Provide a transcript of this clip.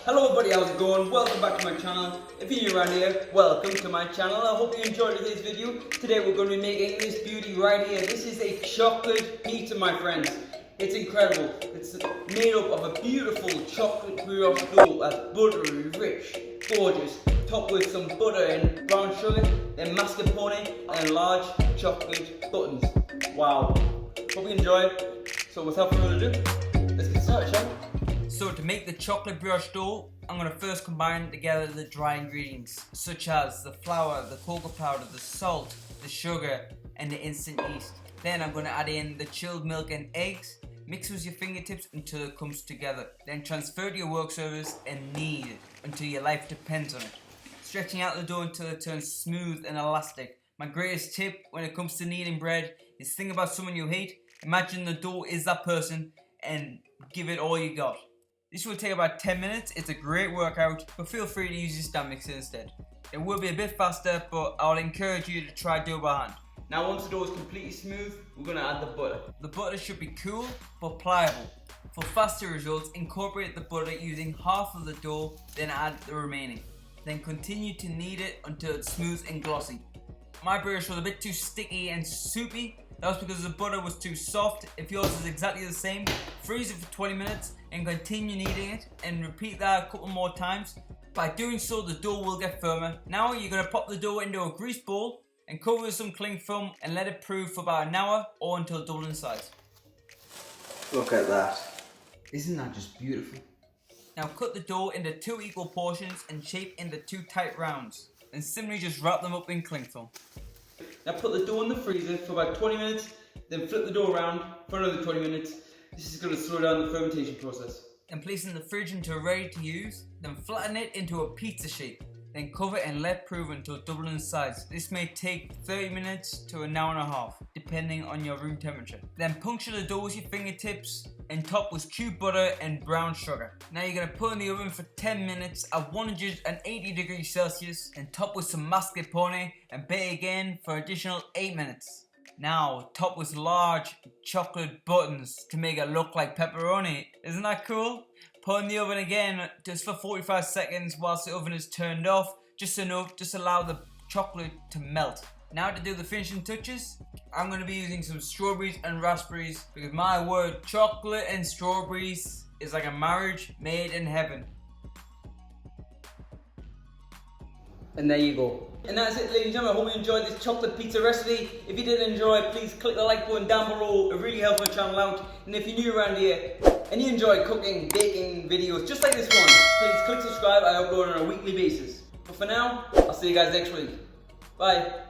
Hello everybody, how's it going? Welcome back to my channel. If you're new around here, welcome to my channel. I hope you enjoyed today's video. Today we're going to be making this beauty right here. This is a chocolate pizza, my friends. It's incredible. It's made up of a beautiful chocolate brioche dough that's buttery, rich, gorgeous, topped with some butter and brown sugar, then mascarpone and large chocolate buttons. Wow. Hope you enjoy. So without further ado, let's get started, shall we? So to make the chocolate brioche dough, I'm going to first combine together the dry ingredients such as the flour, the cocoa powder, the salt, the sugar and the instant yeast. Then I'm going to add in the chilled milk and eggs. Mix with your fingertips until it comes together. Then transfer to your work surface and knead it until your life depends on it. Stretching out the dough until it turns smooth and elastic. My greatest tip when it comes to kneading bread is think about someone you hate. Imagine the dough is that person and give it all you got. This will take about 10 minutes. It's a great workout, but feel free to use your stand mixer instead. It will be a bit faster, but I would encourage you to try dough by hand. Now once the dough is completely smooth, we're going to add the butter. The butter should be cool but pliable. For faster results, incorporate the butter using half of the dough, then add the remaining. Then continue to knead it until it's smooth and glossy. My brioche was a bit too sticky and soupy. That was because the butter was too soft. If yours is exactly the same, freeze it for 20 minutes and continue kneading it and repeat that a couple more times. By doing so, the dough will get firmer. Now you're going to pop the dough into a grease bowl and cover with some cling film and let it prove for about an hour or until double in size. Look at that. Isn't that just beautiful? Now cut the dough into 2 equal portions and shape into 2 tight rounds. Then simply just wrap them up in cling film. Now put the dough in the freezer for about 20 minutes, then flip the dough around for another 20 minutes. This is going to slow down the fermentation process. Then place it in the fridge until ready to use, then flatten it into a pizza shape. Then cover and let prove until double in size. This may take 30 minutes to an hour and a half, depending on your room temperature. Then puncture the dough with your fingertips and top with cubed butter and brown sugar. Now you're going to put in the oven for 10 minutes at 180 degrees Celsius and top with some mascarpone and bake again for additional 8 minutes. Now top with large chocolate buttons to make it look like pepperoni. Isn't that cool? Put in the oven again just for 45 seconds whilst the oven is turned off, just enough, just allow the chocolate to melt. Now to do the finishing touches, I'm going to be using some strawberries and raspberries because my word, chocolate and strawberries is like a marriage made in heaven. And there you go. And that's it, ladies and gentlemen. I hope you enjoyed this chocolate pizza recipe. If you did enjoy it, please click the like button down below. It really helps my channel out. And if you're new around here and you enjoy cooking, baking videos just like this one, please click subscribe. I upload on a weekly basis. But for now, I'll see you guys next week. Bye.